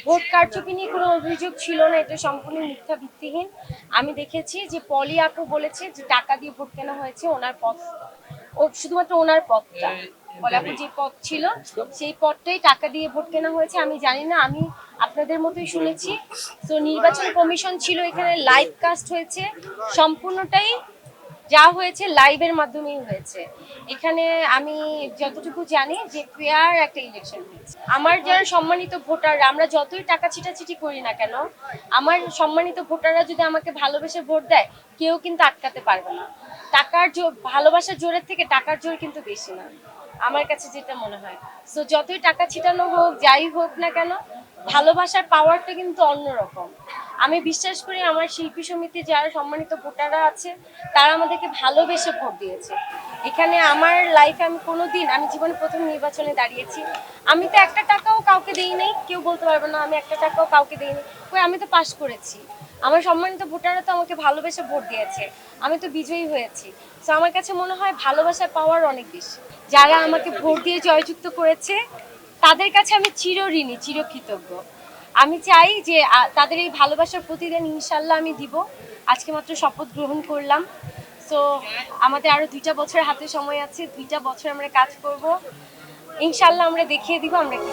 Vote কারচুপি নিয়ে কোনো অভিযোগ ছিল না, এটা সম্পূর্ণ মিথ্যা ভিত্তিহীন। আমি দেখেছি যে পলি আপু বলেছে যে টাকা দিয়ে ভোট কেনা হয়েছে, ওনার পদ, ও শুধুমাত্র ওনার পদটা, পলি আপু যে পদ ছিল সেই পদটাই টাকা দিয়ে ভোট কেনা হয়েছে। আমি জানি না, আমি আপনাদের মতোই শুনেছি। তো নির্বাচন কমিশন ছিল, এখানে লাইভ কাস্ট হয়েছে, সম্পূর্ণটাই যা হয়েছে লাইভের মাধ্যমেই হয়েছে। এখানে আমি যতটুকু জানি যে ফেয়ার একটা ইলেকশন হয়েছে। আমার যারা সম্মানিত ভোটাররা, আমরা যতই টাকা ছিটাছিটি করি না কেন, আমার সম্মানিত ভোটাররা যদি আমাকে ভালোবেসে ভোট দেয়, কেউ কিন্তু আটকাতে পারবে না। টাকার জোর, ভালোবাসার জোরের থেকে টাকার জোর কিন্তু বেশি না, আমার কাছে যেটা মনে হয়। সো যতই টাকা ছিটানো হোক, যাই হোক না কেন, ভালোবাসার পাওয়ারটা কিন্তু অন্যরকম। আমি বিশ্বাস করি আমার শিল্পী সমিতি যারা সম্মানিত ভোটাররা আছে, তারা আমাদেরকে ভালোবেসে ভোট দিয়েছে। এখানে আমার লাইফে আমি কোনোদিন, আমি জীবনে প্রথম নির্বাচনে দাঁড়িয়েছি, আমি তো একটা টাকাও কাউকে দিই নাই, কেউ বলতে পারবে না আমি একটা টাকাও কাউকে দিইনি। কই, আমি তো পাস করেছি। আমার সম্মানিত ভোটাররা তো আমাকে ভালোবেসে ভোট দিয়েছে, আমি তো বিজয়ী হয়েছি। তো আমার কাছে মনে হয় ভালোবাসার পাওয়ার অনেক বেশি। যারা আমাকে ভোট দিয়ে জয়যুক্ত করেছে তাদের কাছে আমি চিরঋণী, চিরকৃতজ্ঞ। আমি চাই যে তাদের এই ভালোবাসার প্রতিদান ইনশাল্লাহ আমি দিব। আজকে মাত্র শপথ গ্রহণ করলাম। সো আমাদের আরো 2টা বছর হাতে সময় আছে, 2টা বছর আমরা কাজ করব। ইনশাল্লাহ আমরা দেখিয়ে দিব আমরা কি।